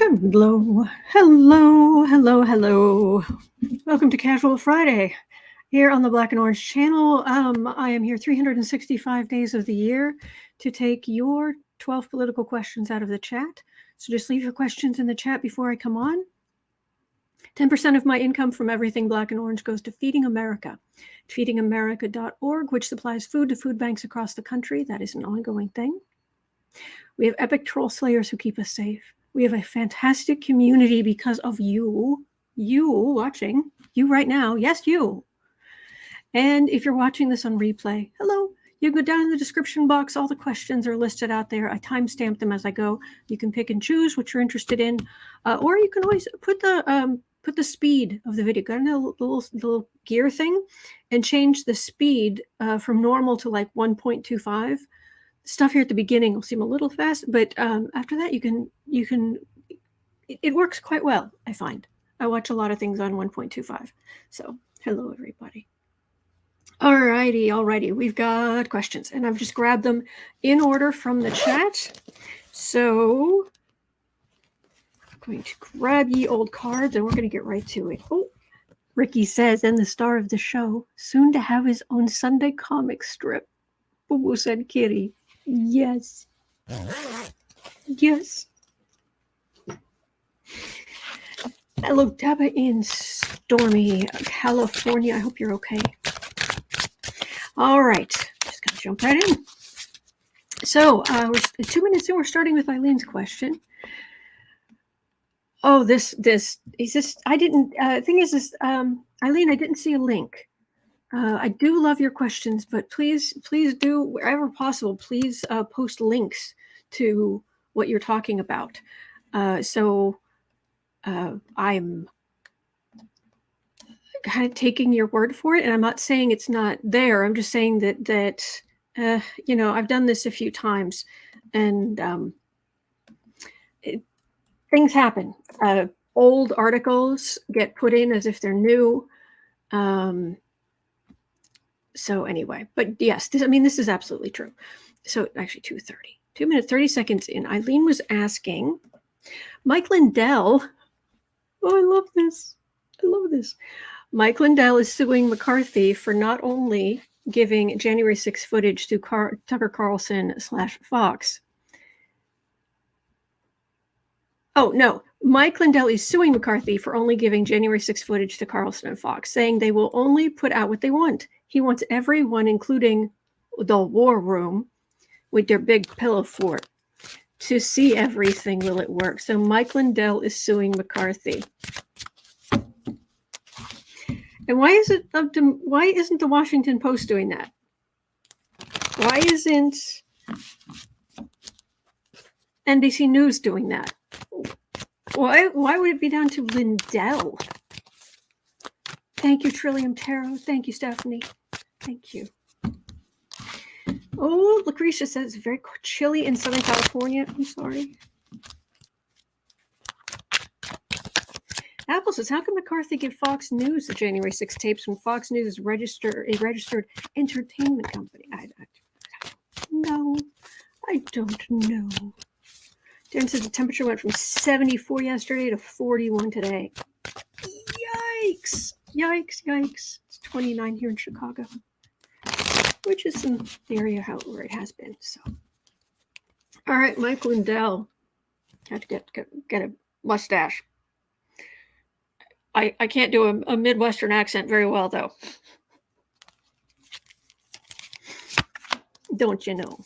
Hello, hello, hello, hello. Welcome to Casual Friday here on the Black and Orange channel. I am here 365 days of the year to take your 12 political questions out of the chat. So just leave your questions in the chat before I come on. 10% of my income from everything Black and Orange goes to Feeding America. Feedingamerica.org, which supplies food to food banks across the country. That is an ongoing thing. We have epic troll slayers who keep us safe. We have a fantastic community because of you watching, you right now, yes, you. And if you're watching this on replay, hello, you can go down in the description box. All the questions are listed out there. I timestamp them as I go. You can pick and choose what you're interested in, or you can always put the speed of the video. Go down the little gear thing and change the speed from normal to like 1.25. Stuff here at the beginning will seem a little fast, but after that, it works quite well, I find. I watch a lot of things on 1.25. So, hello, everybody. Alrighty. We've got questions, and I've just grabbed them in order from the chat. So, I'm going to grab ye old cards, and we're going to get right to it. Oh, Ricky says, and the star of the show, soon to have his own Sunday comic strip. Boo said Kitty. Yes. Yes. Hello, Daba in stormy California. I hope you're okay. All right. Just going to jump right in. So, we're 2 minutes in. We're starting with Eileen's question. Oh, this, is this, I didn't, thing is this, Eileen, I didn't see a link. I do love your questions, but please do, wherever possible, please post links to what you're talking about. So I'm kind of taking your word for it, and I'm not saying it's not there. I'm just saying that I've done this a few times, and things happen. Old articles get put in as if they're new. So anyway, but yes, this is absolutely true. So actually 2:30, 2 minutes, 30 seconds in, Eileen was asking, Mike Lindell, oh, I love this. Mike Lindell is suing McCarthy for not only giving January 6 footage to Tucker Carlson / Fox. Oh, no. Mike Lindell is suing McCarthy for only giving January 6 footage to Carlson and Fox, saying they will only put out what they want. He wants everyone, including the war room with their big pillow fort, to see everything. Will it work? So Mike Lindell is suing McCarthy. And why isn't the Washington Post doing that? Why isn't NBC News doing that? Why would it be down to Lindell? Thank you, Trillium Tarot. Thank you, Stephanie. Thank you. Oh, Lucretia says very chilly in Southern California. I'm sorry. Apple says, how can McCarthy give Fox News the January 6 tapes when Fox News is a registered entertainment company? I don't know. Darren says the temperature went from 74 yesterday to 41 today. Yikes. It's 29 here in Chicago, which is in the area where it has been. So, all right, Mike Lindell. Have to get a mustache. I can't do a Midwestern accent very well, though. Don't you know?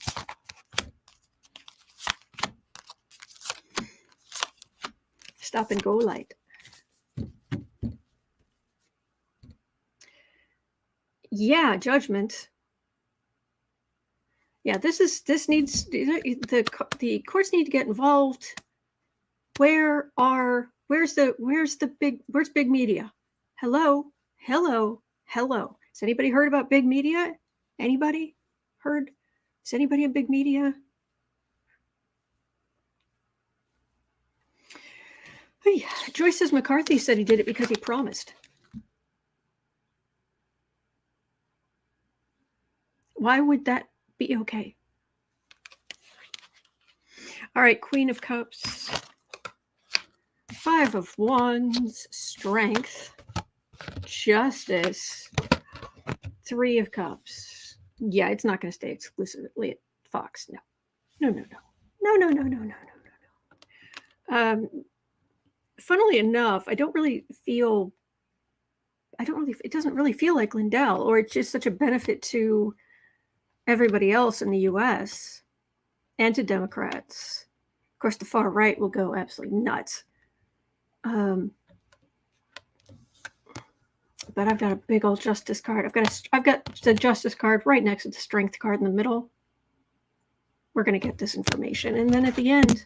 Stop and go light. Yeah, judgment. Yeah, this needs the courts need to get involved. Where's big media? Hello. Has anybody heard about big media? Anybody heard? Is anybody in big media? Hey, Joyce says McCarthy said he did it because he promised. Why would that be okay? All right, Queen of Cups. 5 of Wands, Strength, Justice, 3 of Cups. Yeah, it's not going to stay exclusively at Fox. No. Funnily enough, it doesn't really feel like Lindell, or it's just such a benefit to everybody else in the U.S. and to Democrats. Of course, the far right will go absolutely nuts. But I've got a big old Justice card. I've got the Justice card right next to the Strength card in the middle. We're going to get this information. And then at the end,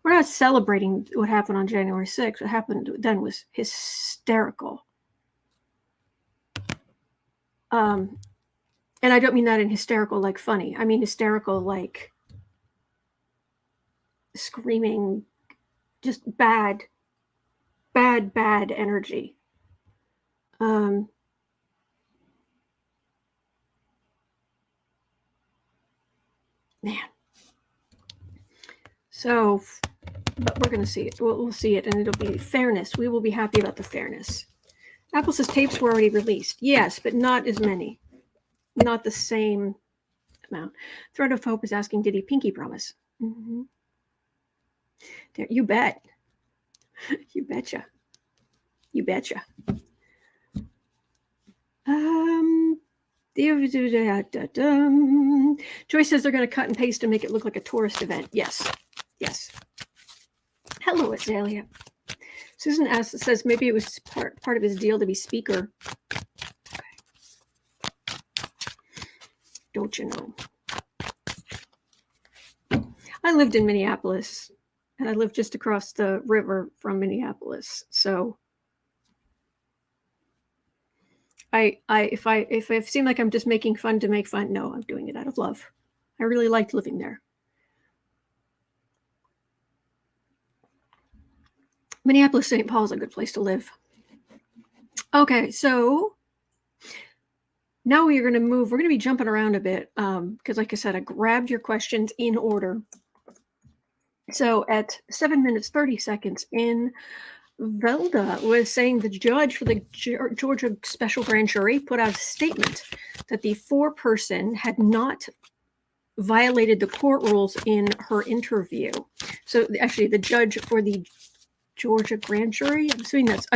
we're not celebrating what happened on January 6th. What happened then was hysterical. And I don't mean that in hysterical like funny. I mean hysterical like screaming, just bad energy. Man. So, but we're going to see it. We'll see it, and it'll be fairness. We will be happy about the fairness. Apple says tapes were already released. Yes, but not as many. Not the same amount. Thread of Hope is asking, did he pinky promise? Mm-hmm. There, you bet. You betcha. You betcha. Joyce says they're going to cut and paste to make it look like a tourist event. Yes. Yes. Hello, Azalea. Susan says maybe it was part of his deal to be speaker. Okay. Don't you know? I lived in Minneapolis, and I lived just across the river from Minneapolis. So if it seemed like I'm just making fun to make fun, no, I'm doing it out of love. I really liked living there. Minneapolis, St. Paul is a good place to live. Okay, so now we're going to move. We're going to be jumping around a bit because, like I said, I grabbed your questions in order. So at 7 minutes, 30 seconds in, Vanga was saying the judge for the Georgia special grand jury put out a statement that the foreperson had not violated the court rules in her interview. So actually, the judge for the Georgia grand jury, I'm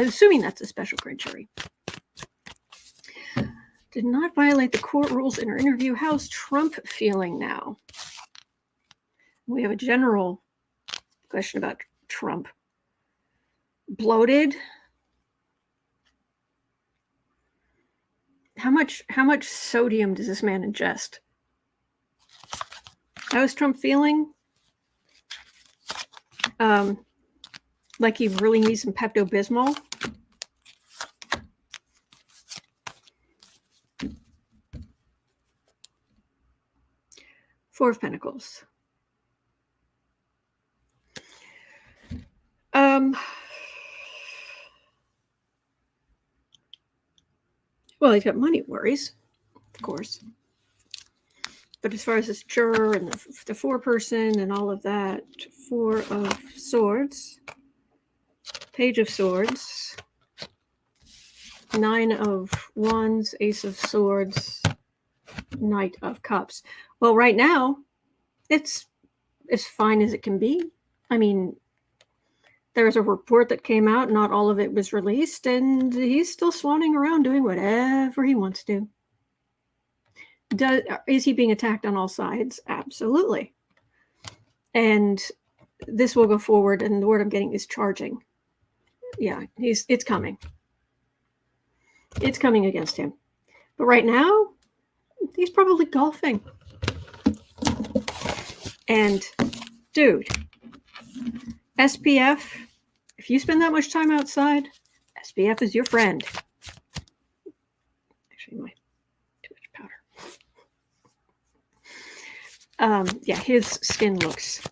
assuming that's a special grand jury, did not violate the court rules in her interview. How's Trump feeling now? We have a general question about Trump. Bloated? How much sodium does this man ingest? How is Trump feeling? Like he really needs some Pepto-Bismol? Four of Pentacles. Well, he's got money worries, of course. But as far as this juror and the foreperson and all of that, Four of Swords, Page of Swords, Nine of Wands, Ace of Swords, Knight of Cups. Well, right now, it's as fine as it can be. I mean, there's a report that came out, not all of it was released, and he's still swanning around doing whatever he wants to. Is he being attacked on all sides? Absolutely. And this will go forward, and the word I'm getting is charging. Yeah, it's coming. It's coming against him. But right now, he's probably golfing. And, dude, SPF, if you spend that much time outside, SPF is your friend. Actually, too much powder. Yeah, his skin looks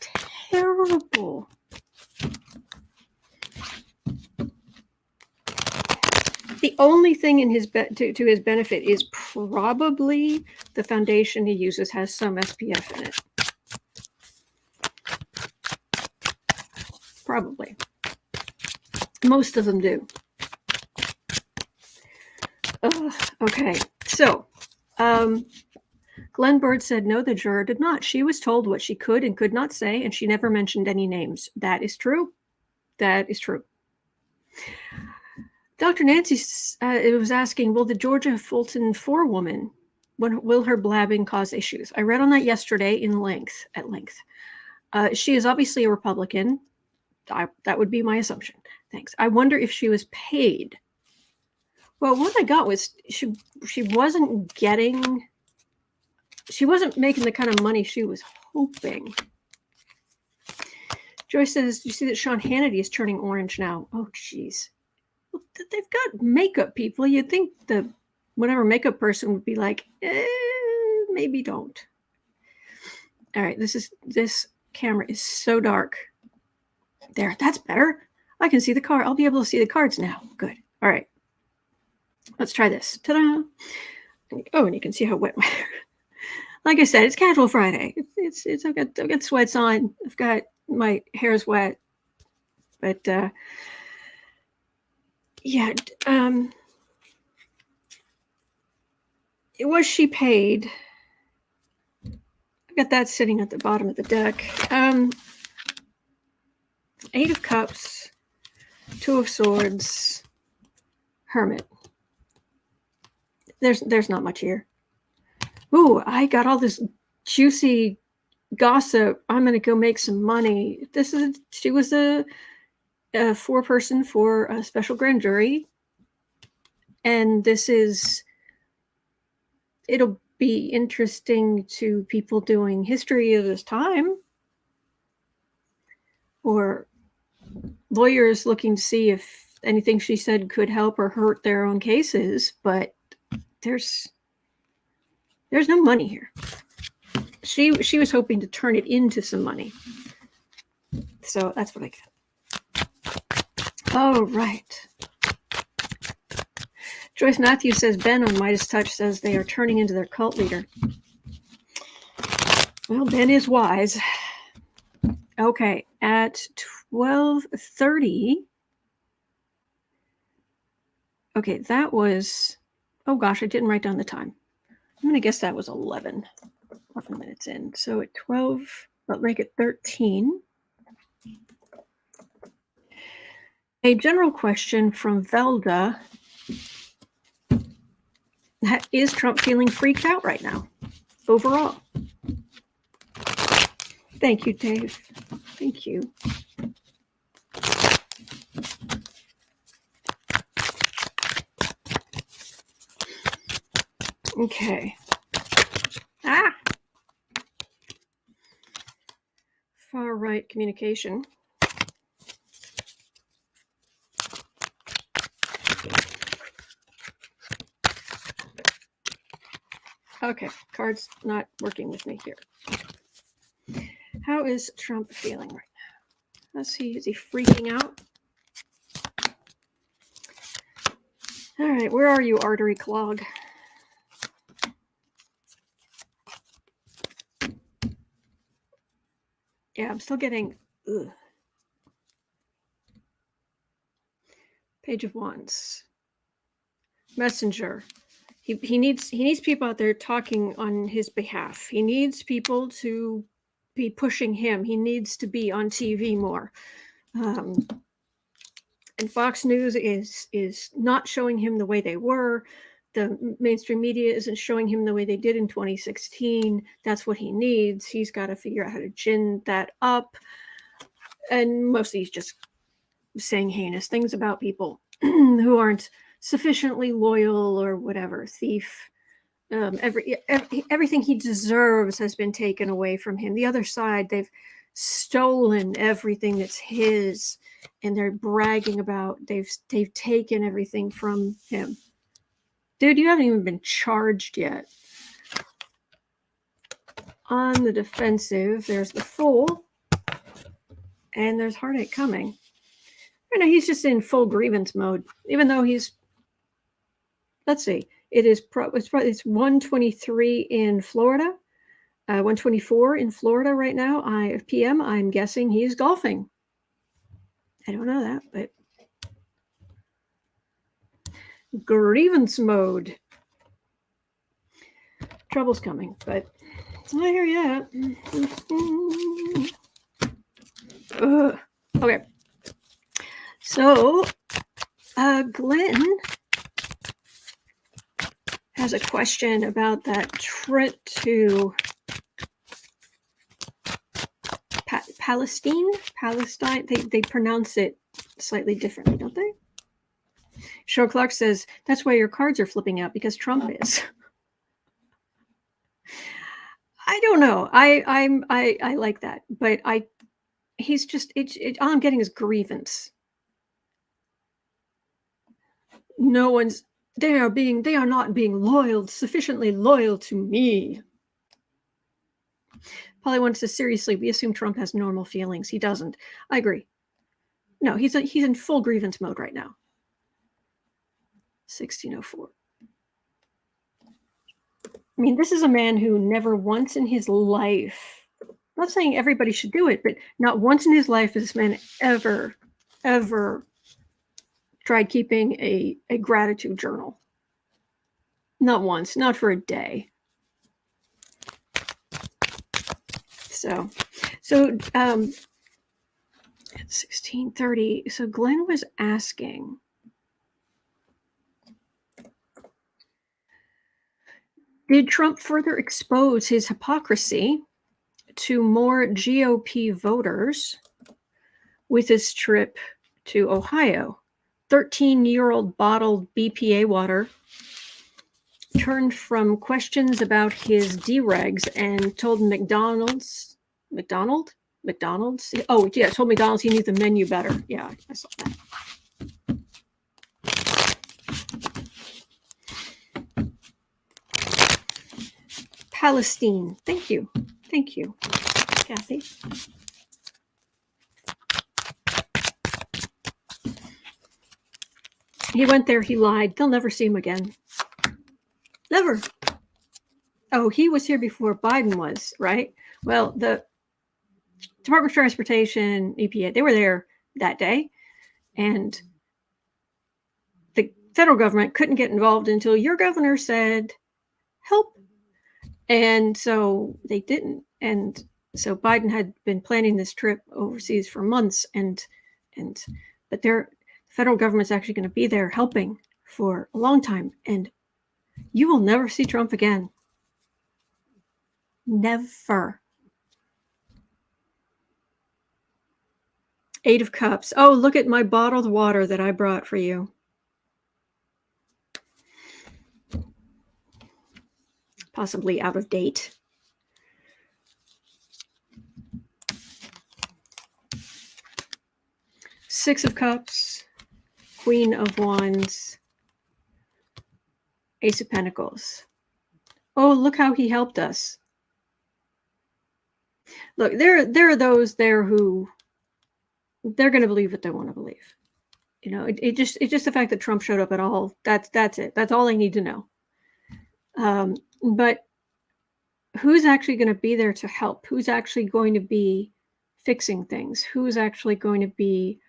terrible. The only thing in his to his benefit is probably the foundation he uses has some SPF in it. Probably. Most of them do. Okay, so Glen Byrd said no, the juror did not. She was told what she could and could not say, and she never mentioned any names. That is true. That is true. Dr. Nancy was asking, will the Georgia Fulton forewoman, when will her blabbing cause issues? I read on that yesterday at length. She is obviously a Republican. That would be my assumption. Thanks. I wonder if she was paid. Well, what I got was she wasn't making the kind of money she was hoping. Joyce says, you see that Sean Hannity is turning orange now. Oh, geez. Well, they've got makeup people. You'd think whatever makeup person would be like, maybe don't. All right, this camera is so dark. There, that's better. I can see the card. I'll be able to see the cards now. Good. All right. Let's try this. Ta-da! Oh, and you can see how wet my hair. Like I said, it's Casual Friday. I've got sweats on. I've got my hair's wet. But yeah. Was she paid? I've got that sitting at the bottom of the deck. 8 of Cups, 2 of Swords, Hermit. There's not much here. Ooh, I got all this juicy gossip. I'm gonna go make some money. She was a foreperson for a special grand jury, and it'll be interesting to people doing history of this time, or lawyers looking to see if anything she said could help or hurt their own cases, but there's no money here. She was hoping to turn it into some money. So that's what I got. All right. Joyce Matthews says, Ben on Midas Touch says they are turning into their cult leader. Well, Ben is wise. Okay, at 12:30. Okay, that was, oh gosh, I didn't write down the time. I'm going to guess that was 11 minutes in. So at 12, I'll make it 13. A general question from Velda. Is Trump feeling freaked out right now, overall? Thank you, Dave. Thank you. Okay. Far right communication. Okay, card's not working with me here. How is Trump feeling right now? Let's see, is he freaking out? All right, where are you, artery clog? Yeah, I'm still getting Page of Wands. Messenger. He needs people out there talking on his behalf. He needs people to be pushing him. He needs to be on TV more. And Fox News is not showing him the way they were. The mainstream media isn't showing him the way they did in 2016. That's what he needs. He's got to figure out how to gin that up. And mostly he's just saying heinous things about people who aren't sufficiently loyal or whatever. Thief. Everything he deserves has been taken away from him. The other side, they've stolen everything that's his, and they're bragging about they've taken everything from him. Dude, you haven't even been charged yet. On the defensive, there's the Fool, and there's Heartache coming. I know he's just in full grievance mode, even though he's. Let's see. It's 1:23 in Florida, 1:24 in Florida right now. PM. I'm guessing he's golfing. I don't know that, but grievance mode. Trouble's coming, but it's not here yet. Okay. So, Glenn has a question about that trip to Palestine. They pronounce it slightly differently, don't they? Cheryl Clark says that's why your cards are flipping out, because Trump is. I don't know. I like that, but he's just all I'm getting is grievance. They are not being sufficiently loyal to me. Polly wants to seriously, we assume Trump has normal feelings. He doesn't. I agree. No, he's in full grievance mode right now. 1604. I mean, this is a man who never once in his life, I'm not saying everybody should do it, but not once in his life has this man ever tried keeping a gratitude journal. Not once, not for a day. So at 1630, so Glenn was asking, did Trump further expose his hypocrisy to more GOP voters with his trip to Ohio? 13-year-old bottled BPA water turned from questions about his deregs and told McDonald's. Oh, yeah, told McDonald's he needs the menu better. Yeah, I saw that. Palestine. Thank you, Kathy. He went there. He lied. They'll never see him again. Never. Oh, he was here before Biden was, right? Well, the Department of Transportation, EPA, they were there that day. And the federal government couldn't get involved until your governor said, help. And so they didn't. And so Biden had been planning this trip overseas for months. But the federal government's actually going to be there helping for a long time. And you will never see Trump again. Never. 8 of Cups. Oh, look at my bottled water that I brought for you. Possibly out of date. Six of Cups. Queen of Wands. Ace of Pentacles. Oh, look how he helped us. Look, there are those there who they're going to believe what they want to believe. You know, it's just the fact that Trump showed up at all. That's it. That's all I need to know. But who's actually going to be there to help? Who's actually going to be fixing things? Who's actually going to be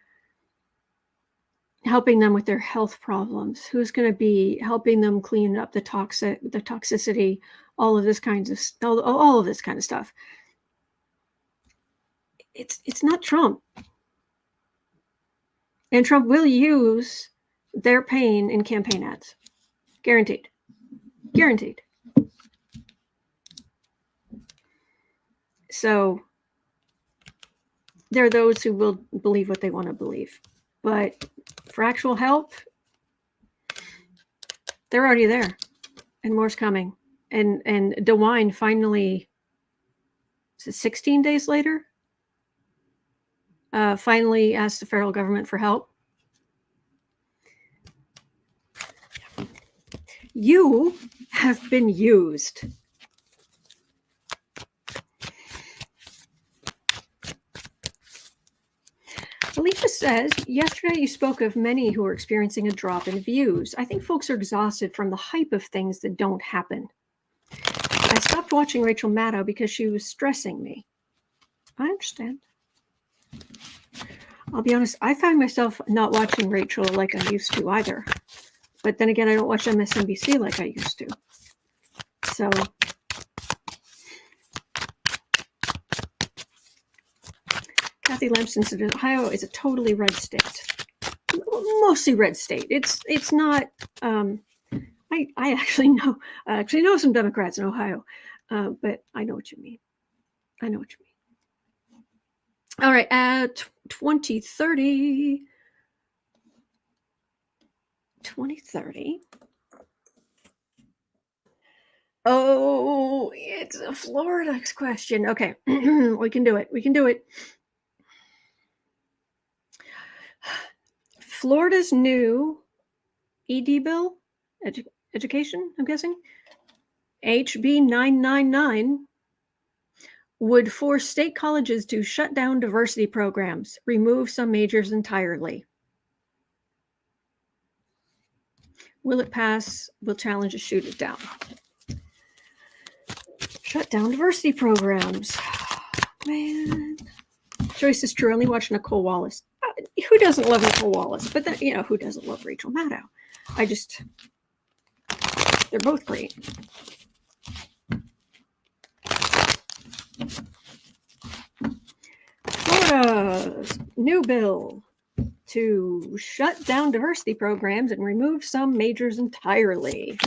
helping them with their health problems? Who's going to be helping them clean up the toxicity, all of this kinds of all of this kind of stuff? It's not Trump. And Trump will use their pain in campaign ads. Guaranteed. Guaranteed. So there are those who will believe what they want to believe. But for actual help, they're already there. And more's coming. And DeWine finally, is it 16 days later? Finally asked the federal government for help. You have been used. Alicia says, yesterday you spoke of many who are experiencing a drop in views. I think folks are exhausted from the hype of things that don't happen. I stopped watching Rachel Maddow because she was stressing me. I understand. I'll be honest, I find myself not watching Rachel like I used to either. But then again, I don't watch MSNBC like I used to. So Kathy Lampson said Ohio is a totally red state. Mostly red state. It's not. I actually know some Democrats in Ohio, but I know what you mean. I know what you mean. All right, at 2030. Oh, it's a Florida question. Okay, we can do it. Florida's new ED bill, education, I'm guessing, HB 999, would force state colleges to shut down diversity programs, remove some majors entirely. Will it pass? Will challenge to shoot it down. Shut down diversity programs. Man. Joyce is true. I only watch Nicole Wallace. Who doesn't love Nicole Wallace? But then, who doesn't love Rachel Maddow? They're both great. Florida's new bill to shut down diversity programs and remove some majors entirely.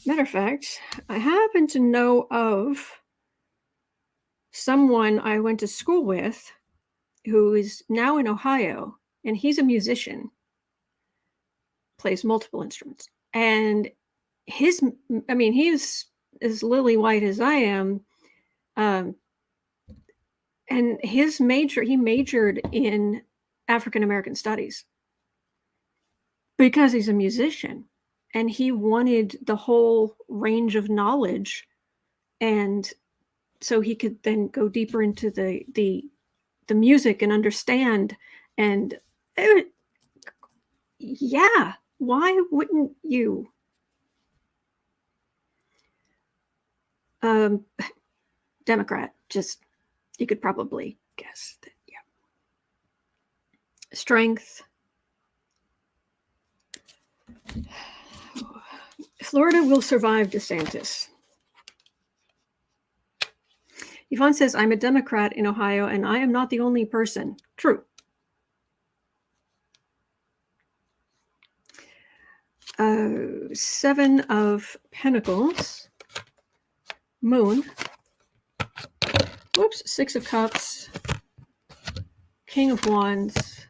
Matter of fact, I happen to know of someone I went to school with who is now in Ohio, and he's a musician, plays multiple instruments. And he is as lily white as I am. And he majored in African American studies because he's a musician. And he wanted the whole range of knowledge, and so he could then go deeper into the music and understand. And yeah, why wouldn't you? Democrat, just you could probably guess that. Yeah, strength. Florida will survive DeSantis. Yvonne says, I'm a Democrat in Ohio, and I am not the only person. True. Seven of Pentacles. Moon. Whoops. Six of Cups. King of Wands.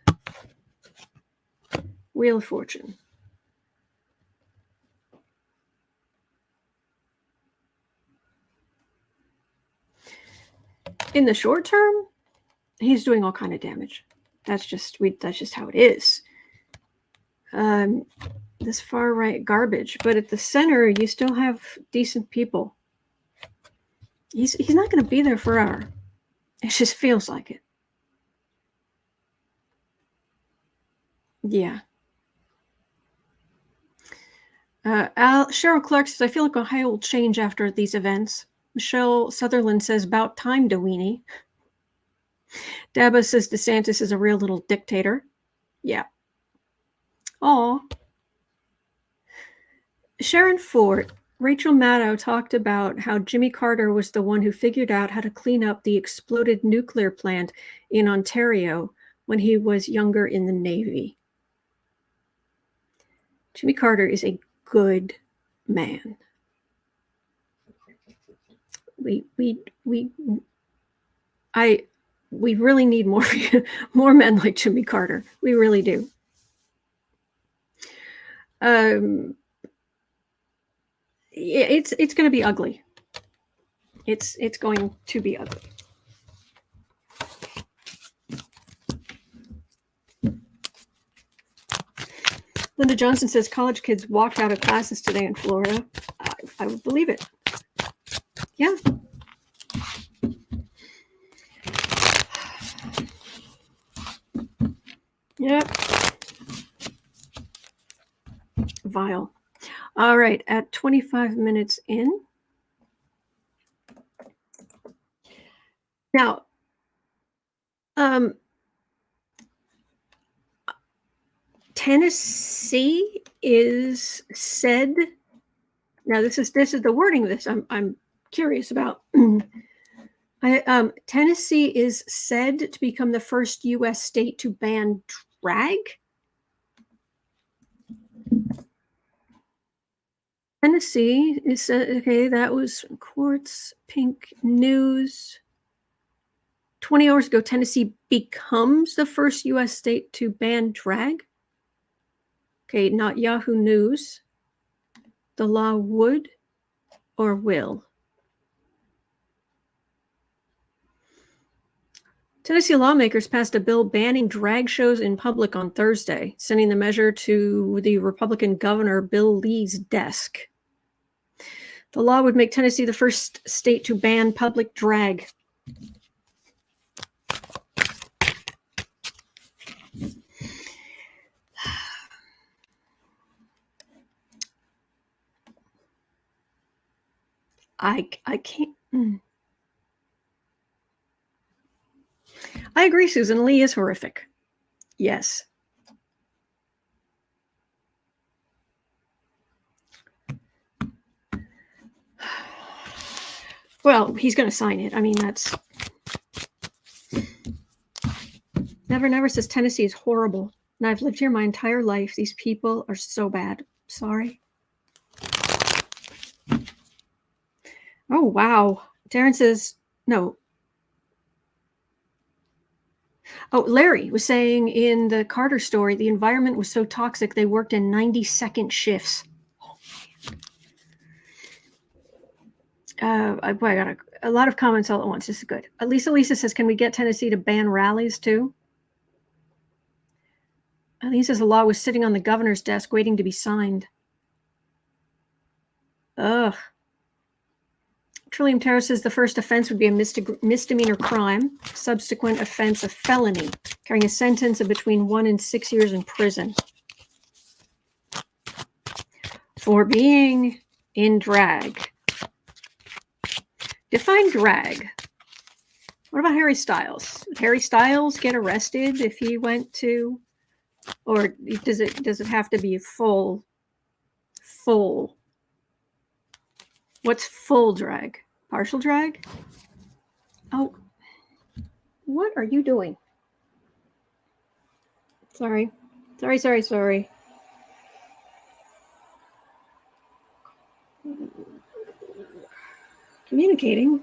Wheel of Fortune. In the short term, he's doing all kind of damage. That's just how it is. This far right garbage, but at the center, you still have decent people. He's not going to be there forever. It just feels like it. Yeah. Cheryl Clark says, I feel like Ohio will change after these events. Michelle Sutherland says, about time, Deweyne. Daba says DeSantis is a real little dictator. Yeah. Aw. Sharon Ford, Rachel Maddow talked about how Jimmy Carter was the one who figured out how to clean up the exploded nuclear plant in Ontario when he was younger in the Navy. Jimmy Carter is a good man. We really need more men like Jimmy Carter. We really do. It's going to be ugly. It's going to be ugly. Linda Johnson says college kids walked out of classes today in Florida. I would believe it. Yeah. Yep. Vile. All right, at 25 minutes in. Now, Tennessee is said. Now, this is the wording of this. I'm curious about. Tennessee is said to become the first U.S. state to ban drag. Tennessee is okay. That was Quartz Pink News. 20 hours ago, Tennessee becomes the first U.S. state to ban drag. Okay, not Yahoo News. The law would or will. Tennessee lawmakers passed a bill banning drag shows in public on Thursday, sending the measure to the Republican governor Bill Lee's desk. The law would make Tennessee the first state to ban public drag. I can't. I agree, Susan. Lee is horrific. Yes. Well, he's going to sign it. I mean, that's... Never says Tennessee is horrible. And I've lived here my entire life. These people are so bad. Sorry. Oh, wow. Darren says, no. Oh, Larry was saying in the Carter story, the environment was so toxic they worked in 90-second shifts. I got a lot of comments all at once. This is good. Lisa says, can we get Tennessee to ban rallies too? Lisa says the law was sitting on the governor's desk waiting to be signed. Ugh. Trillium Tarot says the first offense would be a misdemeanor crime, subsequent offense a felony, carrying a sentence of between 1 and 6 years in prison. For being in drag. Define drag. What about Harry Styles? Would Harry Styles get arrested if he went to, or does it have to be full? What's full drag? Partial drag? Oh, what are you doing? Sorry. Communicating.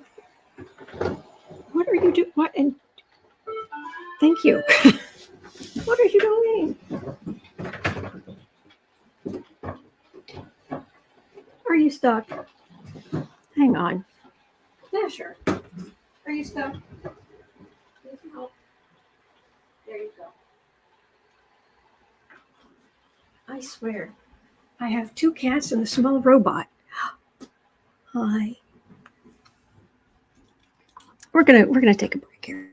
What are you doing? What? And thank you. What are you doing? Are you stuck? Hang on. Yeah, sure. Are you stuck? Need some help? There you go. I swear, I have 2 cats and a small robot. Hi. We're gonna take a break here.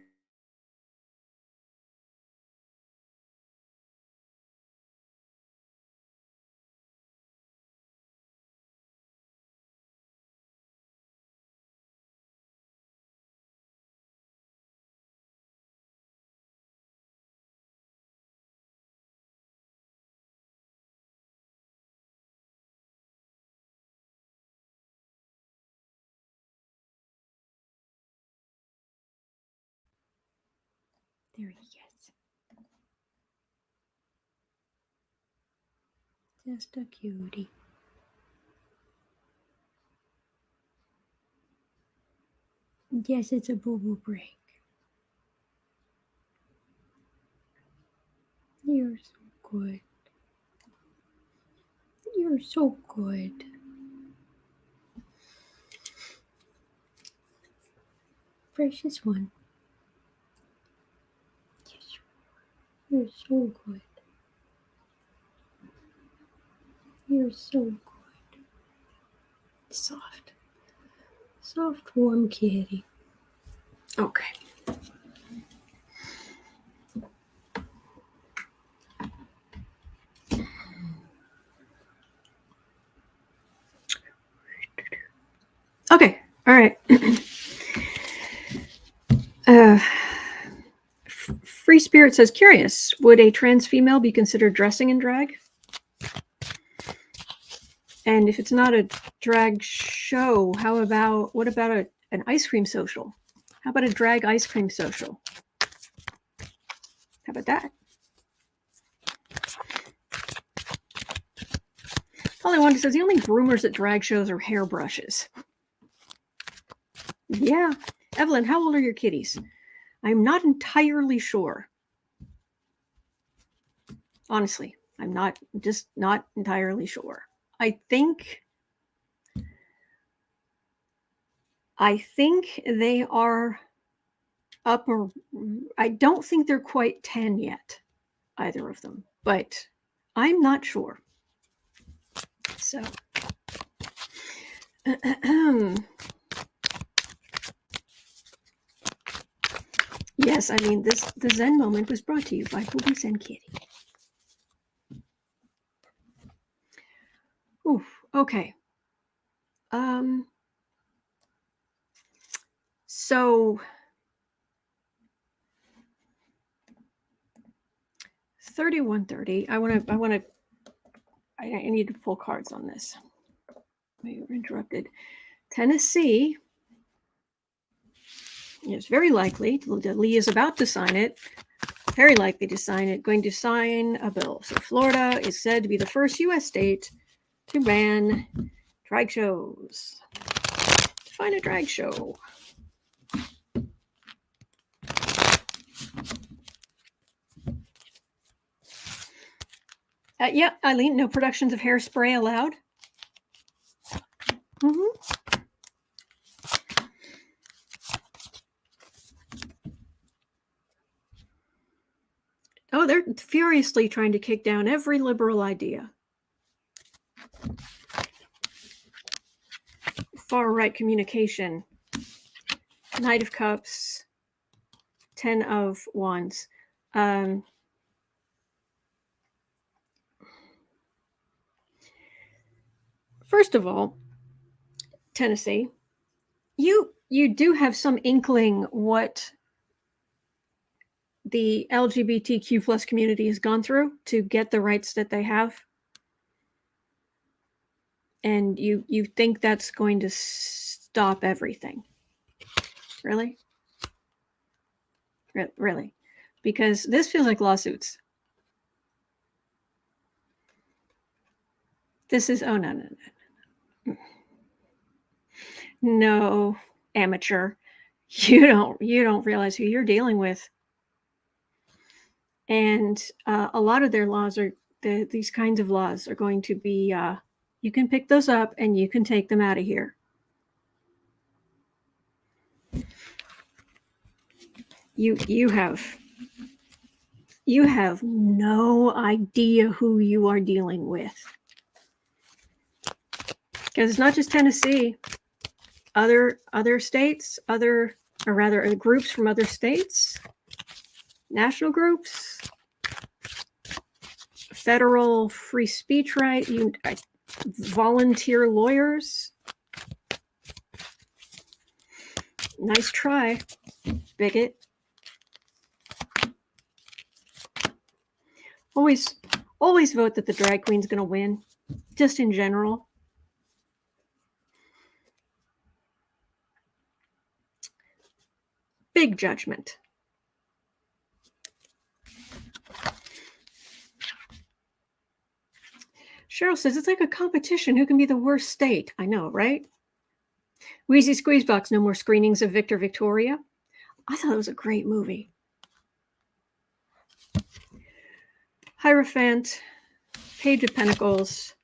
There he is. Just a cutie. Yes, it's a boo-boo break. You're so good. You're so good. Precious one. Yes, you're so good. You're so good. Soft, warm kitty. Okay. Okay. All right. Free Spirit says, curious, would a trans female be considered dressing in drag? And if it's not a drag show, what about an ice cream social? How about a drag ice cream social? How about that? Polly Wanda says, the only groomers at drag shows are hairbrushes. Yeah. Evelyn, how old are your kitties? I'm not entirely sure. Honestly, I'm just not entirely sure. I think they are upper. I don't think they're quite 10 yet, either of them, but I'm not sure. So, yes, I mean, the Zen moment was brought to you by Boobies and Kitty. Ooh, okay. So 3130. I need to pull cards on this. We were interrupted. Tennessee is very likely, Lee is about to sign it, very likely to sign it, going to sign a bill. So Florida is said to be the first U.S. state to ban drag shows. Define a drag show. Yeah, Eileen, no productions of Hairspray allowed. Mm-hmm. Oh, they're furiously trying to kick down every liberal idea. Far-right communication. Knight of Cups. 10 of Wands. First of all, Tennessee, you do have some inkling what the LGBTQ plus community has gone through to get the rights that they have, and you think that's going to stop everything? Really? Really? Because this feels like lawsuits. This is no, amateur. You don't realize who you're dealing with. And a lot of their laws are these kinds of laws are going to be you can pick those up and you can take them out of here. You have no idea who you are dealing with, because it's not just Tennessee. Other states, or rather groups from other states, national groups, federal free speech right, volunteer lawyers. Nice try, bigot. Always vote that the drag queen's going to win, just in general. Big judgment. Cheryl says it's like a competition. Who can be the worst state? I know, right? Wheezy Squeezebox, no more screenings of Victor Victoria. I thought it was a great movie. Hierophant, Page of Pentacles,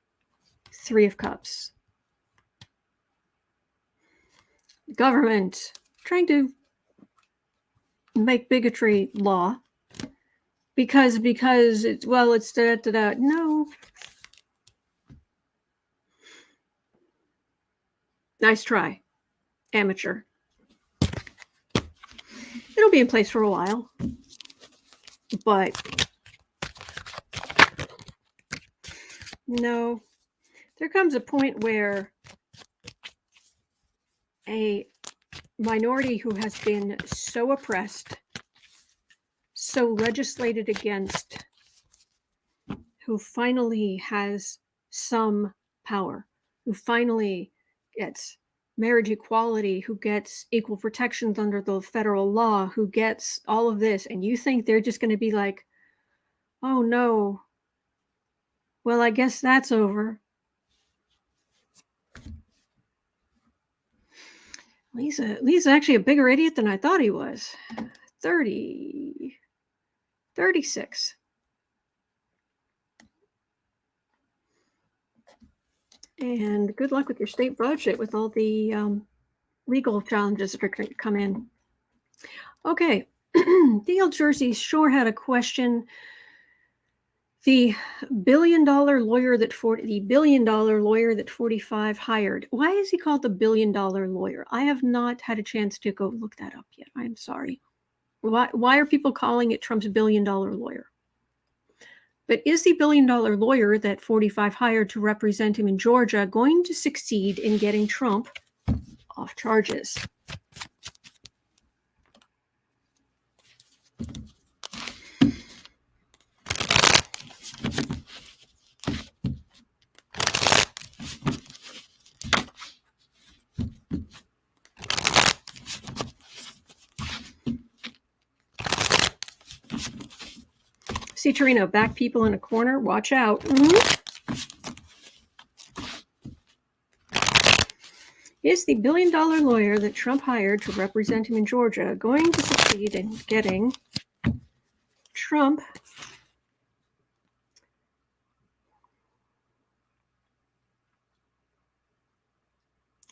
Three of Cups. Government trying to make bigotry law because it's no. Nice try, amateur. It'll be in place for a while, but no, there comes a point where a minority who has been so oppressed, so legislated against, who finally has some power, who finally gets marriage equality, who gets equal protections under the federal law, who gets all of this, and you think they're just going to be like, oh no, well, I guess that's over. Lee's actually a bigger idiot than I thought he was. 36. And good luck with your state budget with all the legal challenges that are going to come in. Okay, DL Jersey sure had a question. The billion-dollar lawyer that 45 hired. Why is he called the billion-dollar lawyer? I have not had a chance to go look that up yet. I'm sorry. Why are people calling it Trump's billion-dollar lawyer? But is the billion-dollar lawyer that 45 hired to represent him in Georgia going to succeed in getting Trump off charges? See, Torino, back people in a corner. Watch out. Is the billion-dollar lawyer that Trump hired to represent him in Georgia going to succeed in getting Trump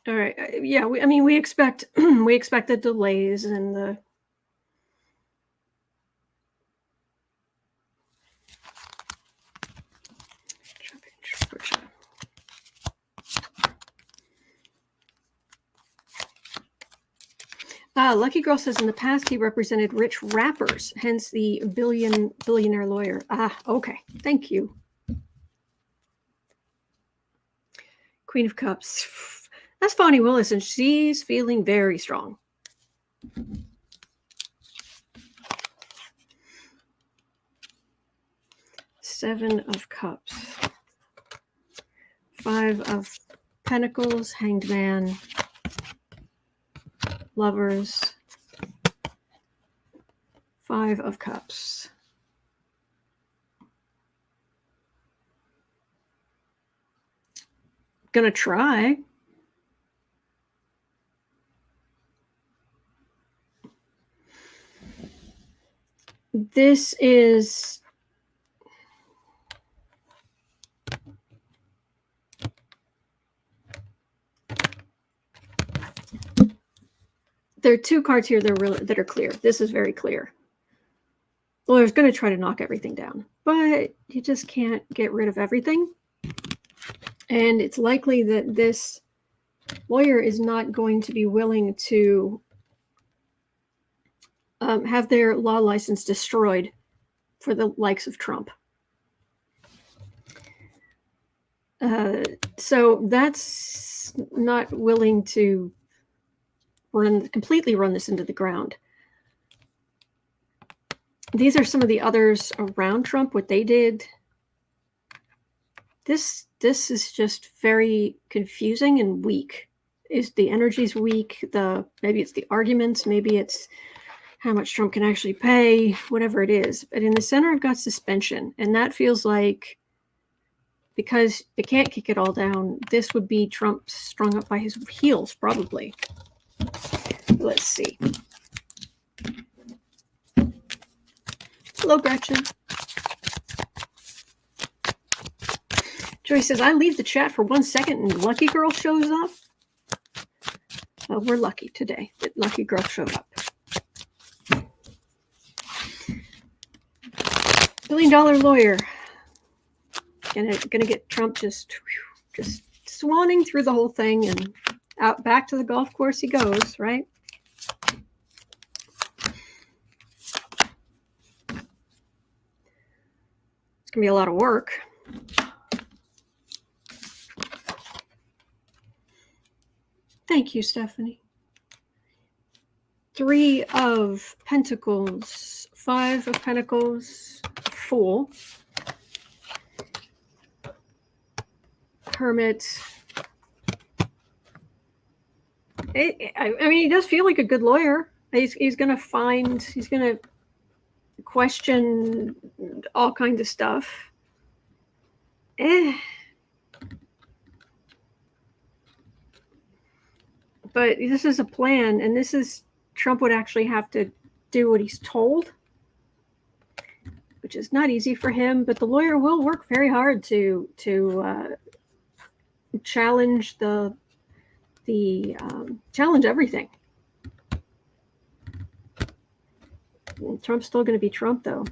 all right? Yeah, we expect the delays and the Lucky Girl says in the past he represented rich rappers, hence the billionaire lawyer. Okay. Thank you. Queen of Cups. That's Fonnie Willis, and she's feeling very strong. Seven of Cups. Five of Pentacles, Hanged Man, Lovers, Five of Cups. Gonna try. This is there are two cards here that are clear. This is very clear. The lawyer's going to try to knock everything down, but you just can't get rid of everything. And it's likely that this lawyer is not going to be willing to have their law license destroyed for the likes of Trump. So that's not willing to completely run this into the ground. These are some of the others around Trump, what they did. This is just very confusing and weak. The energy's weak. Maybe it's the arguments, maybe it's how much Trump can actually pay, whatever it is. But in the center, I've got suspension, and that feels like, because they can't kick it all down, this would be Trump strung up by his heels, probably. Let's see. Hello, Gretchen. Joyce says, I leave the chat for 1 second and Lucky Girl shows up. Well, we're lucky today that Lucky Girl showed up. Billion-dollar lawyer. Gonna get Trump just swanning through the whole thing and out back to the golf course he goes, right? It's gonna be a lot of work. Thank you, Stephanie. Three of Pentacles, Five of Pentacles, Fool, Hermit. I mean, he does feel like a good lawyer. He's going to question all kinds of stuff. But this is a plan, and this is, Trump would actually have to do what he's told, which is not easy for him, but the lawyer will work very hard to challenge challenge everything. Trump's still going to be Trump, though.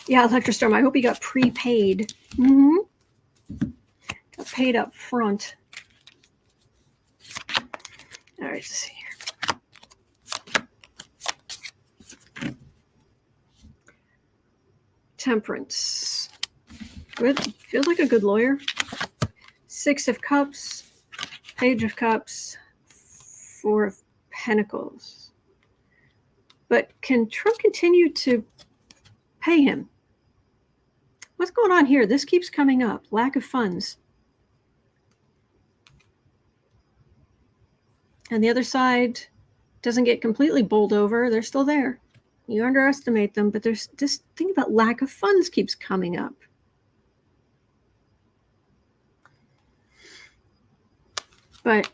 Yeah, Electrostorm, I hope he got prepaid. Got paid up front. All right, let's see here. Temperance. Good. Feels like a good lawyer. Six of Cups, Page of Cups, Four of Pentacles. But can Trump continue to pay him? What's going on here? This keeps coming up. Lack of funds. And the other side doesn't get completely bowled over. They're still there. You underestimate them, but there's this thing about lack of funds keeps coming up. But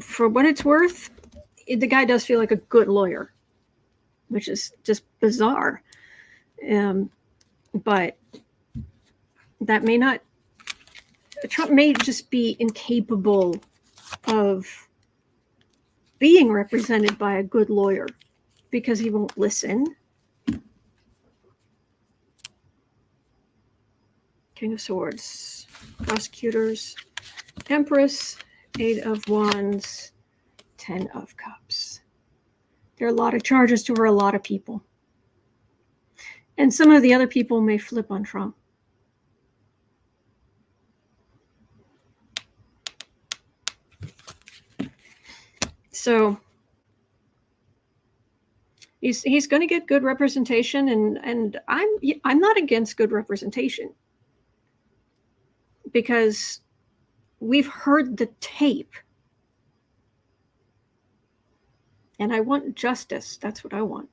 for what it's worth, the guy does feel like a good lawyer, which is just bizarre. But that may not, Trump may just be incapable of being represented by a good lawyer because he won't listen. King of Swords, prosecutors, Empress, Eight of Wands, 10 of Cups. There are a lot of charges to a lot of people. And some of the other people may flip on Trump. So he's going to get good representation, and I'm not against good representation, because we've heard the tape, and I want justice. That's what I want.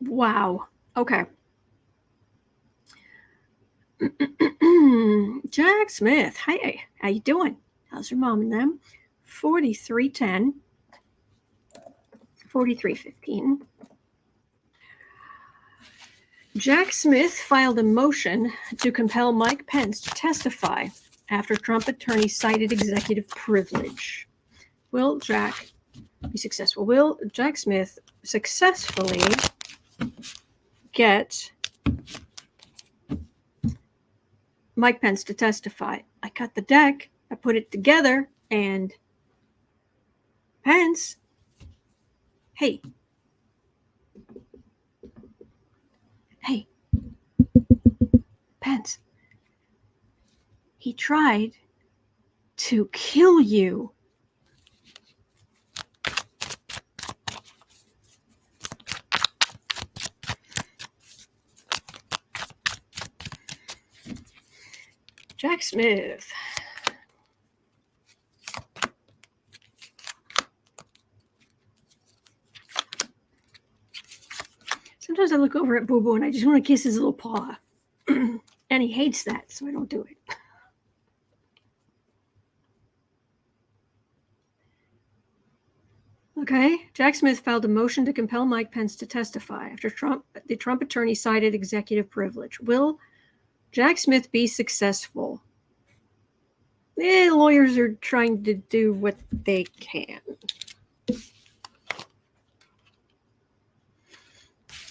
Wow. Okay. Jack Smith. Hi. How you doing? How's your mom and them? 4310. 4315. Jack Smith filed a motion to compel Mike Pence to testify after Trump attorney cited executive privilege. Will Jack be successful? Will Jack Smith successfully get Mike Pence to testify? I cut the deck, I put it together, and Pence, hey, Pence, he tried to kill you. Jack Smith. Sometimes I look over at Boo Boo and I just want to kiss his little paw. And he hates that, so I don't do it. Okay, Jack Smith filed a motion to compel Mike Pence to testify after the Trump attorney cited executive privilege. Will Jack Smith be successful? The lawyers are trying to do what they can.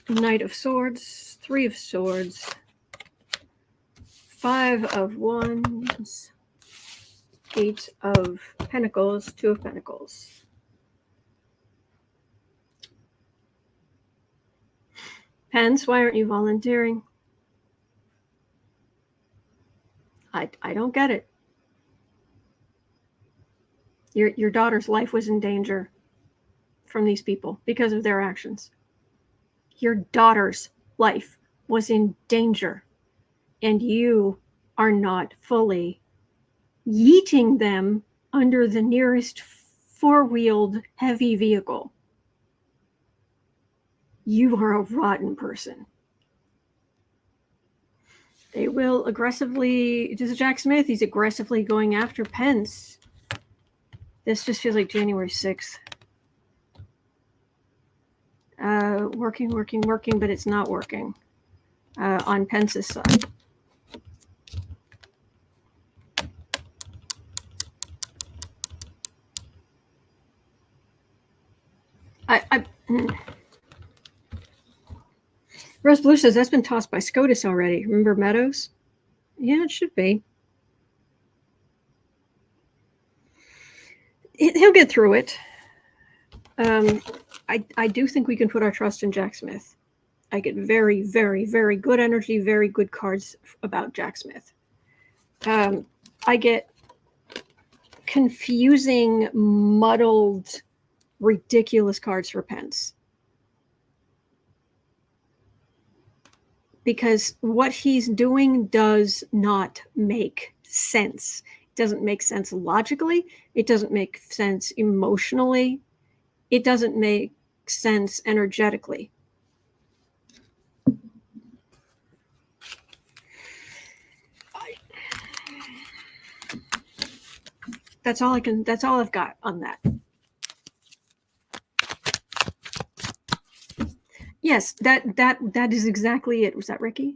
Knight of Swords, Three of Swords, Five of Wands, Eight of Pentacles, Two of Pentacles. Pence, why aren't you volunteering? I don't get it. Your daughter's life was in danger from these people because of their actions. Your daughter's life was in danger, and you are not fully yeeting them under the nearest four-wheeled heavy vehicle. You are a rotten person. They will aggressively, this is Jack Smith, he's aggressively going after Pence. This just feels like January 6th. Working, but it's not working on Pence's side. Rose Blue says that's been tossed by SCOTUS already. Remember Meadows? Yeah, it should be. He'll get through it. I do think we can put our trust in Jack Smith. I get very, very, very good energy, very good cards about Jack Smith. I get confusing, muddled, ridiculous cards for Pence. Because what he's doing does not make sense. It doesn't make sense logically. It doesn't make sense emotionally. It doesn't make sense energetically. That's all I've got on that. Yes, that is exactly it. Was that Ricky?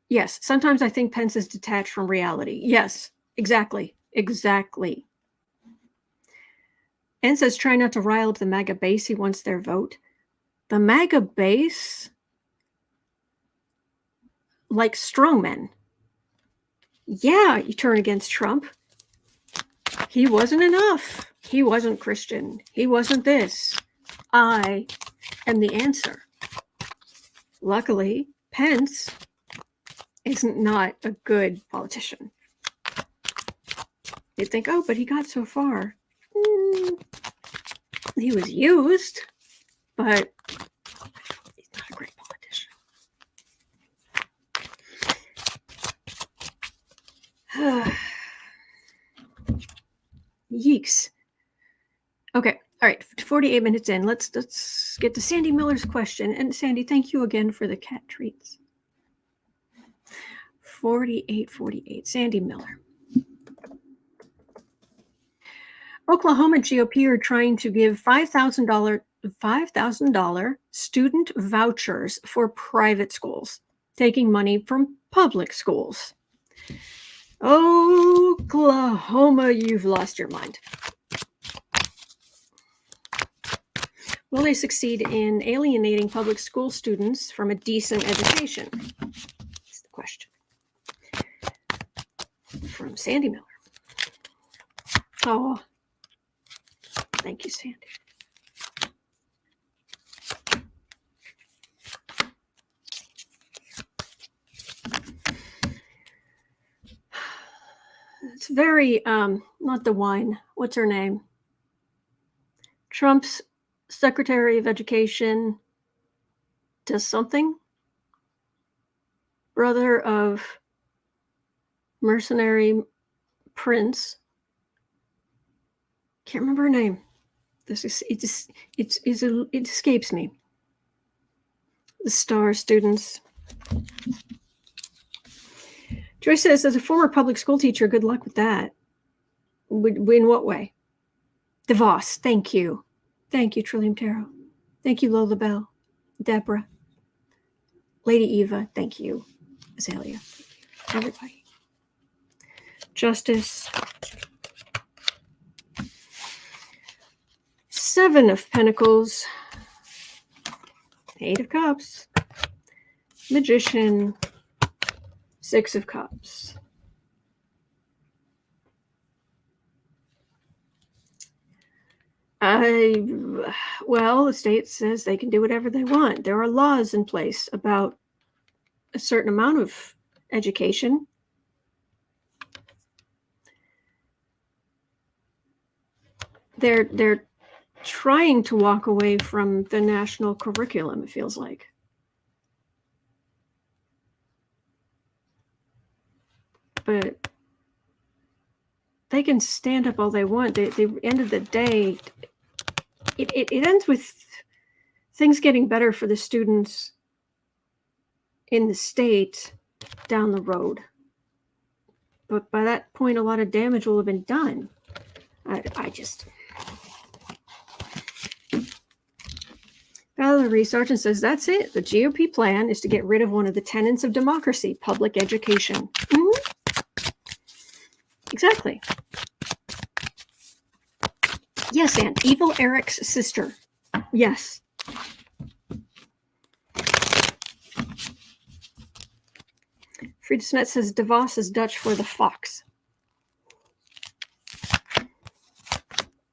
Yes, sometimes I think Pence is detached from reality. Yes, exactly. And says, try not to rile up the MAGA base. He wants their vote. The MAGA base, like strongmen. Yeah, you turn against Trump. He wasn't enough. He wasn't Christian. He wasn't this. I am the answer. Luckily, Pence isn't not a good politician. You'd think, oh, but he got so far. He was used, but he's not a great politician. Yeeks. Okay. All right. 48 minutes in. Let's get to Sandy Miller's question. And Sandy, thank you again for the cat treats. 48. Sandy Miller. Oklahoma GOP are trying to give $5,000 student vouchers for private schools, taking money from public schools. Oklahoma, you've lost your mind. Will they succeed in alienating public school students from a decent education? That's the question. From Sandy Miller. Oh, thank you, Sandy. It's very, not the wine. What's her name? Trump's Secretary of Education does something. Brother of mercenary prince. Can't remember her name. It escapes me. The STAR students. Joyce says, as a former public school teacher, good luck with that. In what way? DeVos, thank you. Thank you, Trillium Tarot. Thank you, Lola Bell. Deborah. Lady Eva, thank you. Azalea. Everybody. Justice. 7 of Pentacles. 8 of Cups. Magician. 6 of Cups. Well, the state says they can do whatever they want. There are laws in place about a certain amount of education. They're trying to walk away from the national curriculum, it feels like. But they can stand up all they want. At the end of the day, it ends with things getting better for the students in the state down the road. But by that point, a lot of damage will have been done. I just... Valerie Sargent says, that's it. The GOP plan is to get rid of one of the tenets of democracy, public education. Mm-hmm. Exactly. Yes, Aunt. Evil Eric's sister. Yes. Frieda Smet says, DeVos is Dutch for the fox.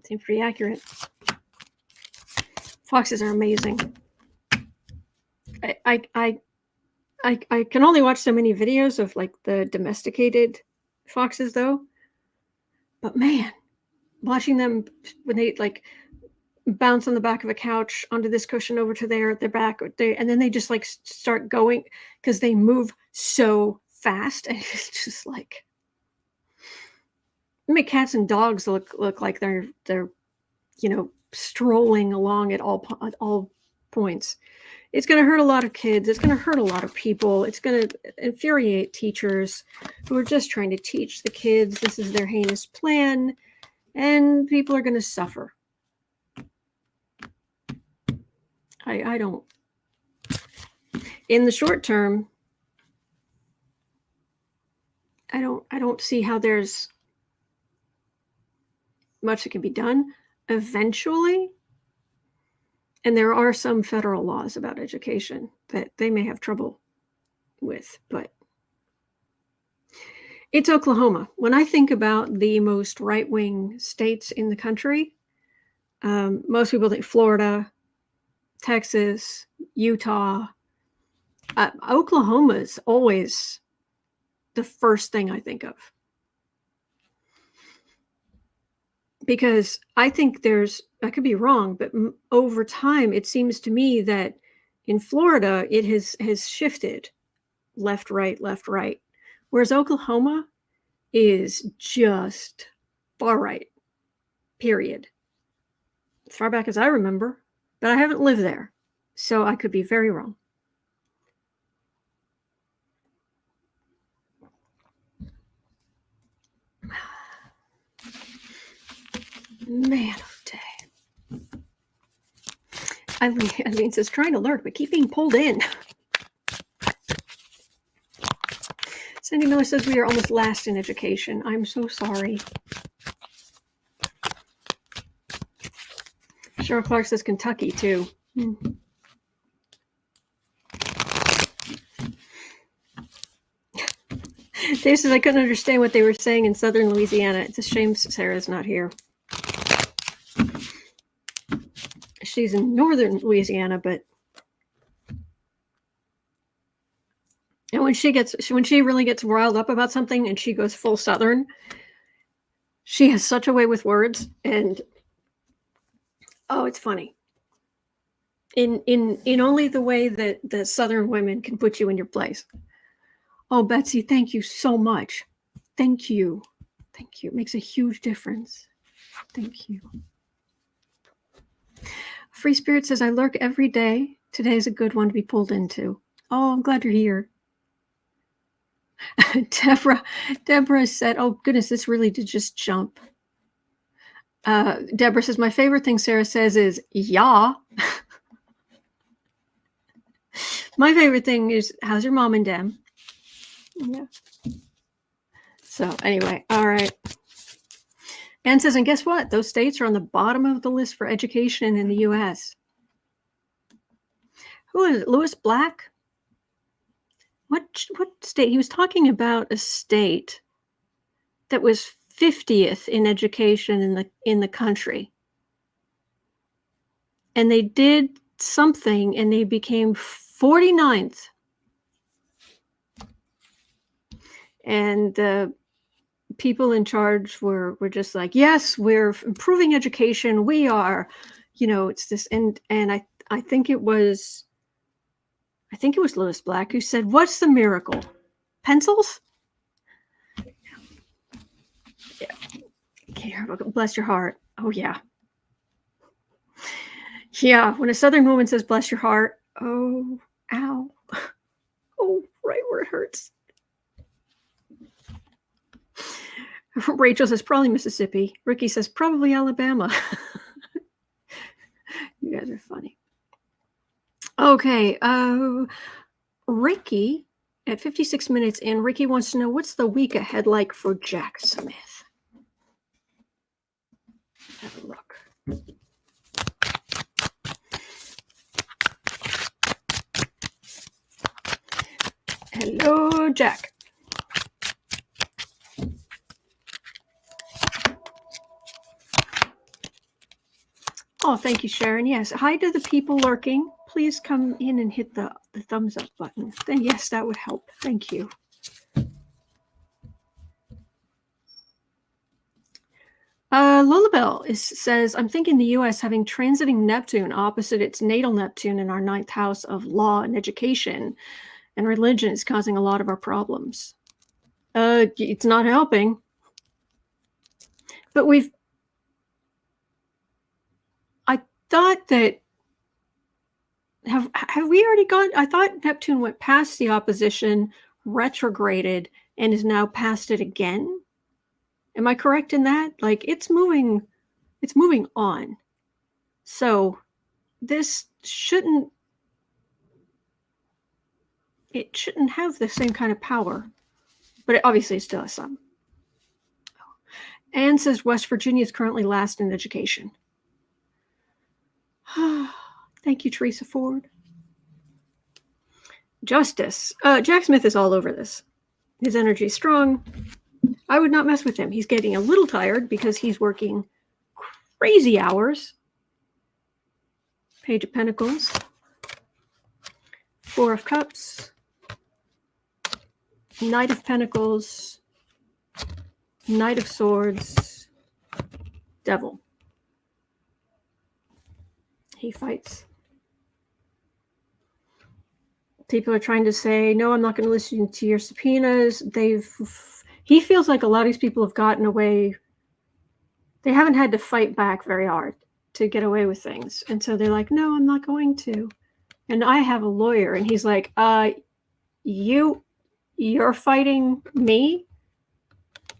Seems pretty accurate. Foxes are amazing. I can only watch so many videos of like the domesticated foxes though. But man, watching them when they like bounce on the back of a couch onto this cushion over to their back, and then they just like start going because they move so fast, and it's just like, I mean, cats and dogs look like they're strolling along at all points. It's going to hurt a lot of kids. It's going to hurt a lot of people. It's going to infuriate teachers who are just trying to teach the kids this is their heinous plan, and people are going to suffer. I don't. In the short term, I don't see how there's much that can be done. Eventually, and there are some federal laws about education that they may have trouble with, but it's Oklahoma. When I think about the most right-wing states in the country, most people think Florida, Texas, Utah. Oklahoma is always the first thing I think of. Because I think I could be wrong, but over time, it seems to me that in Florida, it has shifted left, right, whereas Oklahoma is just far right, period. As far back as I remember, but I haven't lived there, so I could be very wrong. Man of day. Eileen says, trying to lurk, but keep being pulled in. Sandy Miller says, we are almost last in education. I'm so sorry. Cheryl Clark says, Kentucky, too. Dave says, I couldn't understand what they were saying in southern Louisiana. It's a shame Sarah's not here. She's in northern Louisiana, but and when she really gets riled up about something and she goes full southern, she has such a way with words, and oh, it's funny. In only the way that the southern women can put you in your place. Oh, Betsy, thank you so much. Thank you. Thank you. It makes a huge difference. Thank you. Free Spirit says, I lurk every day. Today's a good one to be pulled into. Oh, I'm glad you're here. Deborah said, oh, goodness, this really did just jump. Deborah says, my favorite thing Sarah says is, yeah. My favorite thing is, how's your mom and Dem? Yeah. So anyway, all right. Ann says, and guess what? Those states are on the bottom of the list for education in the U.S. Who is it? Louis Black? What state? He was talking about a state that was 50th in education in the country. And they did something and they became 49th. And the people in charge were just like, yes, we're improving education. We are, it's this. And I think it was Lewis Black who said, what's the miracle? Pencils? Yeah. Bless your heart. Oh, yeah. Yeah. When a Southern woman says, bless your heart, oh, ow. Oh, right where it hurts. Rachel says, probably Mississippi. Ricky says, probably Alabama. You guys are funny. Okay. Ricky, at 56 minutes in, Ricky wants to know, what's the week ahead like for Jack Smith? Have a look. Hello, Jack. Oh, thank you, Sharon. Yes. Hi to the people lurking. Please come in and hit the thumbs up button. Then yes, that would help. Thank you. Lullabelle says, I'm thinking the U.S. having transiting Neptune opposite its natal Neptune in our 9th house of law and education and religion is causing a lot of our problems. It's not helping. But I thought that, have we already gone? I thought Neptune went past the opposition, retrograded, and is now past it again. Am I correct in that? Like, it's moving on. So this shouldn't have the same kind of power, but it obviously still has some. Anne says West Virginia is currently last in education. Thank you, Teresa Ford. Justice. Jack Smith is all over this. His energy is strong. I would not mess with him. He's getting a little tired because he's working crazy hours. Page of Pentacles. 4 of Cups. Knight of Pentacles. Knight of Swords. Devil. He fights. People are trying to say, no, I'm not going to listen to your subpoenas. He feels like a lot of these people have gotten away. They haven't had to fight back very hard to get away with things. And so they're like, no, I'm not going to. And I have a lawyer. And he's like, you're fighting me?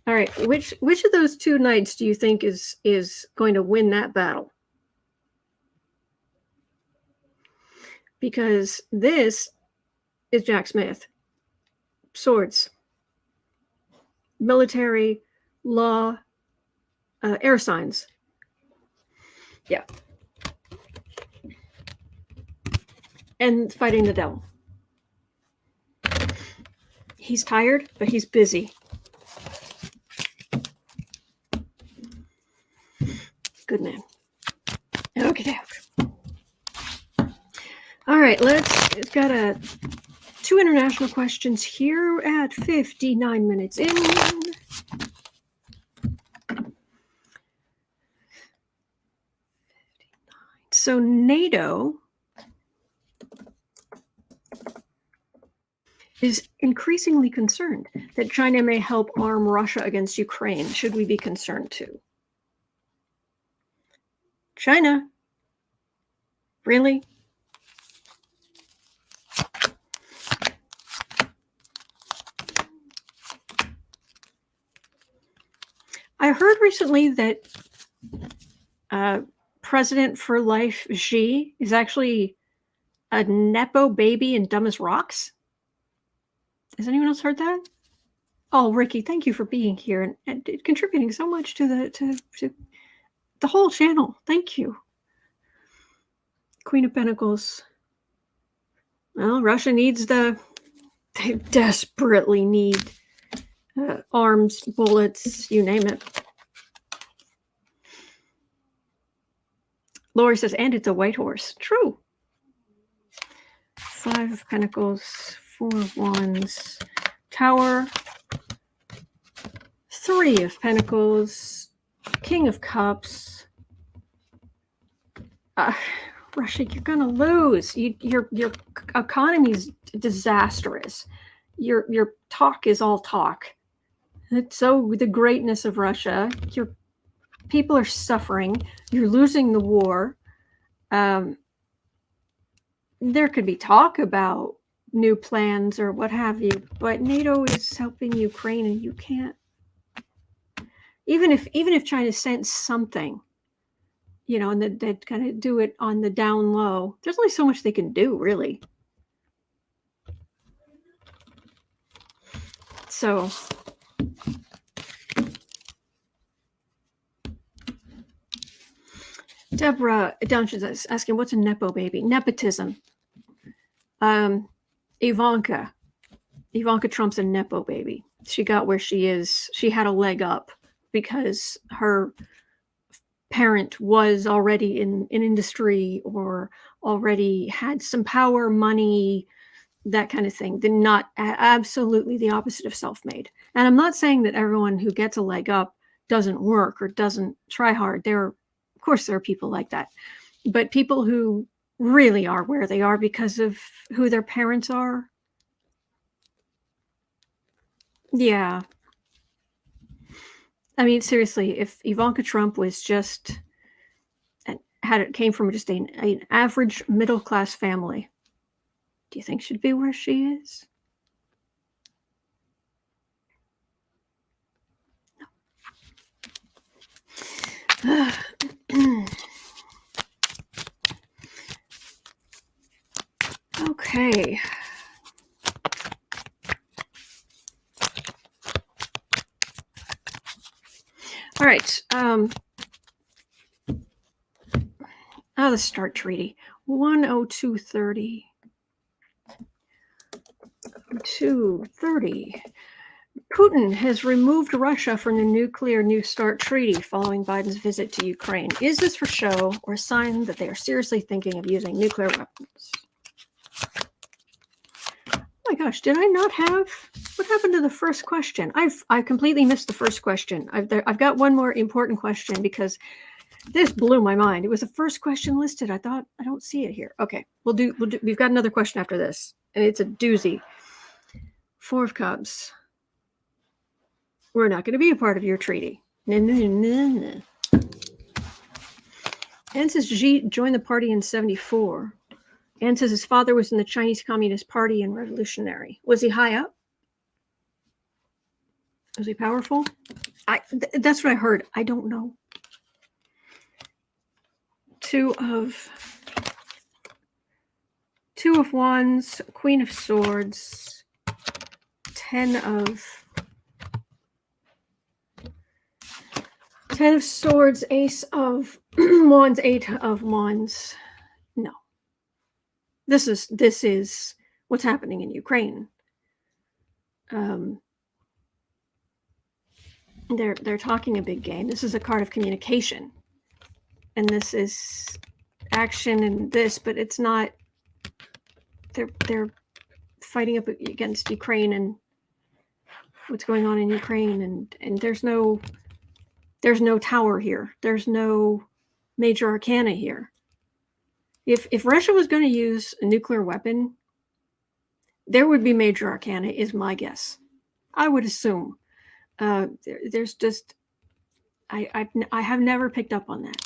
All right. Which of those two knights do you think is going to win that battle? Because this is Jack Smith. Swords. Military, law, air signs. Yeah. And fighting the devil. He's tired, but he's busy. Good man. Okay. All right, it's got 2 international questions here at 59 minutes in. So NATO is increasingly concerned that China may help arm Russia against Ukraine. Should we be concerned too? China? Really? I heard recently that President for Life Xi is actually a Nepo baby and dumb as rocks. Has anyone else heard that? Oh, Ricky, thank you for being here and contributing so much to the whole channel. Thank you. Queen of Pentacles. Well, Russia needs they desperately need arms, bullets, you name it. Lori says, and it's a white horse. True. 5 of Pentacles, 4 of Wands, Tower, Three of Pentacles, King of Cups. Russia, you're gonna lose. Your economy's disastrous. Your talk is all talk. It's so the greatness of Russia. Your people are suffering. You're losing the war. There could be talk about new plans or what have you, but NATO is helping Ukraine, and you can't. Even if China sent something, you know, and they'd kind of do it on the down low, there's only so much they can do, really. So Deborah Dungeons is asking, what's a Nepo baby? Nepotism. Ivanka Trump's a Nepo baby. She got where she is. She had a leg up because her parent was already in industry or already had some power, money, that kind of thing. They're not absolutely the opposite of self-made. And I'm not saying that everyone who gets a leg up doesn't work or doesn't try hard. Of course, there are people like that. But people who really are where they are because of who their parents are. Yeah. I mean, seriously, if Ivanka Trump was just came from just an average middle-class family, do you think she'd be where she is? No. Okay. All right. The START Treaty. 10230. 230. Putin has removed Russia from the nuclear New START treaty following Biden's visit to Ukraine. Is this for show or a sign that they are seriously thinking of using nuclear weapons? Oh my gosh, did I not have? What happened to the first question? I completely missed the first question. I've got one more important question because this blew my mind. It was the first question listed. I thought, I don't see it here. Okay, we'll do. We've got another question after this, and it's a doozy. Four of Cups. We're not going to be a part of your treaty. And says Xi joined the party in 1974. And says his father was in the Chinese Communist Party and revolutionary. Was he high up? Was he powerful? That's what I heard. I don't know. Two of Wands, Queen of Swords, 10 of Swords, Ace of Wands, 8 of Wands. No. This is what's happening in Ukraine. They're talking a big game. This is a card of communication. And this is action and this, but it's not. They're fighting up against Ukraine and what's going on in Ukraine, and there's no tower here. There's no major arcana here. If Russia was going to use a nuclear weapon, there would be major arcana, is my guess. I would assume. There's just I have never picked up on that.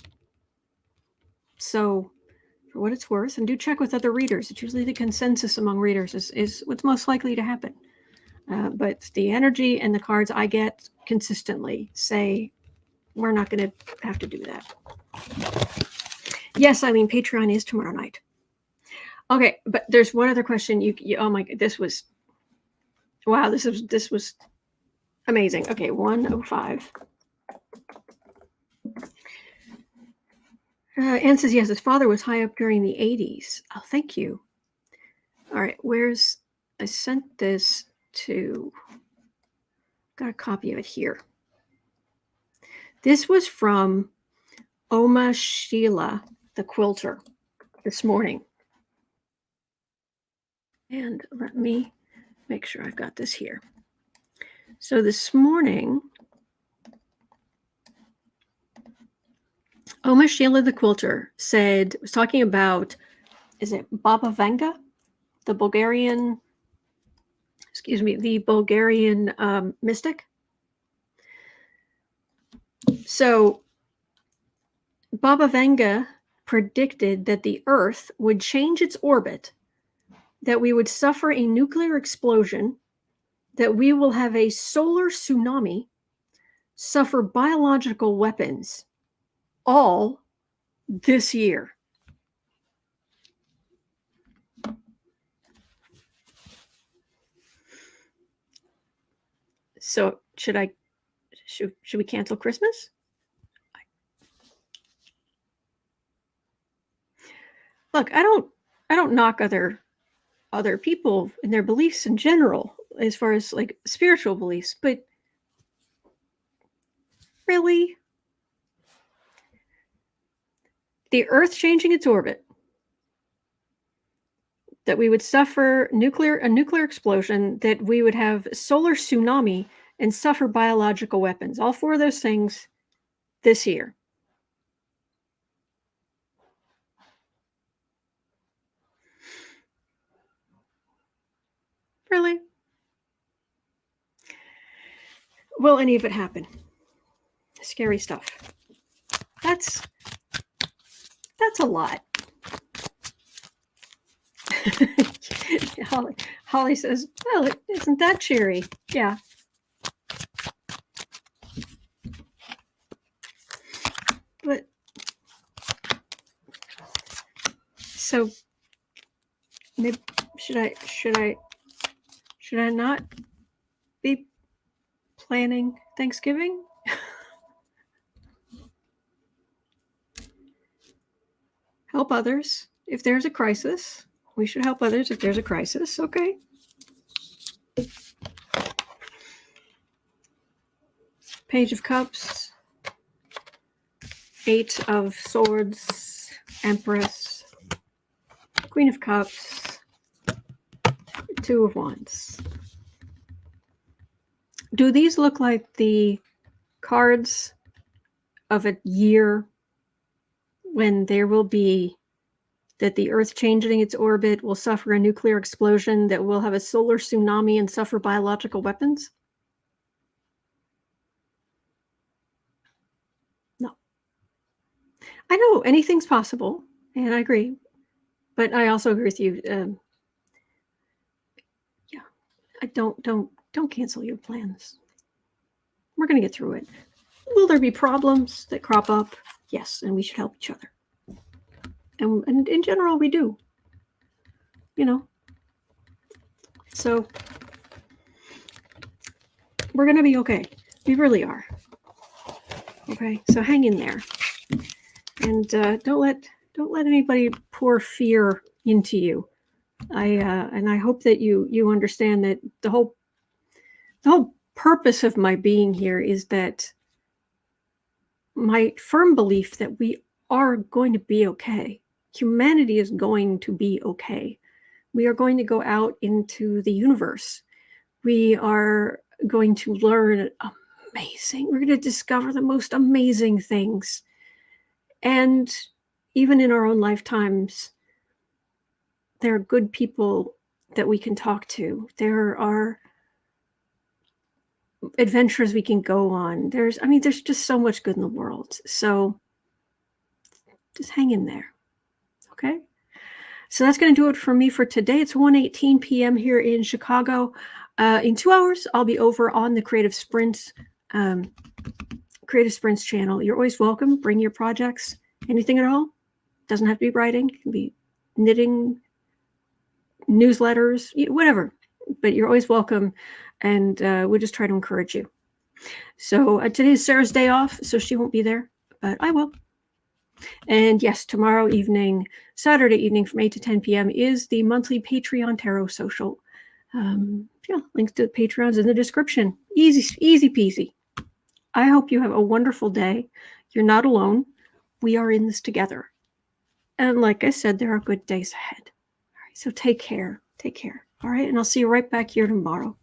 So, for what it's worth, and do check with other readers. It's usually the consensus among readers is what's most likely to happen. But the energy and the cards I get consistently say we're not going to have to do that. Yes, Eileen, Patreon is tomorrow night. Okay, but there's one other question. You oh my god, this was amazing. Okay, 105. Anne says yes, his father was high up during the 80s. Oh, thank you. All right, I sent this to, got a copy of it here. This was from Oma Sheila, the quilter, this morning. And let me make sure I've got this here. So this morning, Oma Sheila the Quilter was talking about, is it Baba Vanga? The Bulgarian mystic. So Baba Vanga predicted that the Earth would change its orbit, that we would suffer a nuclear explosion, that we will have a solar tsunami, suffer biological weapons, all this year. So should we cancel Christmas? Look, I don't knock other people and their beliefs in general, as far as like spiritual beliefs, but really, the Earth changing its orbit, that we would suffer a nuclear explosion, that we would have solar tsunami, and suffer biological weapons. All four of those things this year. Really? Will any of it happen? Scary stuff. That's a lot. Holly says, well, isn't that cheery? Yeah. But so maybe should I not be planning Thanksgiving? Help others if there's a crisis. We should help others if there's a crisis. Okay. Page of Cups, Eight of Swords, Empress, Queen of Cups, Two of Wands. Do these look like the cards of a year when there will be that the Earth changing its orbit will suffer a nuclear explosion, that will have a solar tsunami and suffer biological weapons? No. I know anything's possible, and I agree, but I also agree with you. Yeah, I don't cancel your plans. We're going to get through it. Will there be problems that crop up? Yes, and we should help each other. And in general, we do. You know. So we're going to be okay. We really are. Okay, so hang in there, and don't let anybody pour fear into you. I hope that you understand that the whole purpose of my being here is that my firm belief that we are going to be okay. Humanity is going to be okay. We are going to go out into the universe. We are going to learn amazing. We're going to discover the most amazing things. And even in our own lifetimes, there are good people that we can talk to. There are adventures we can go on. There's just so much good in the world. So just hang in there. Okay. So that's going to do it for me for today. It's 1:18 p.m. here in Chicago. In 2 hours, I'll be over on the Creative Sprints channel. You're always welcome. Bring your projects, anything at all. Doesn't have to be writing. It can be knitting, newsletters, whatever. But you're always welcome, and we'll just try to encourage you. So today is Sarah's day off, so she won't be there, but I will. And yes, tomorrow evening, Saturday evening from 8 to 10 p.m. is the monthly Patreon Tarot Social. Links to Patreon's in the description. Easy peasy. I hope you have a wonderful day. You're not alone. We are in this together. And like I said, there are good days ahead. All right, so take care. All right, and I'll see you right back here tomorrow.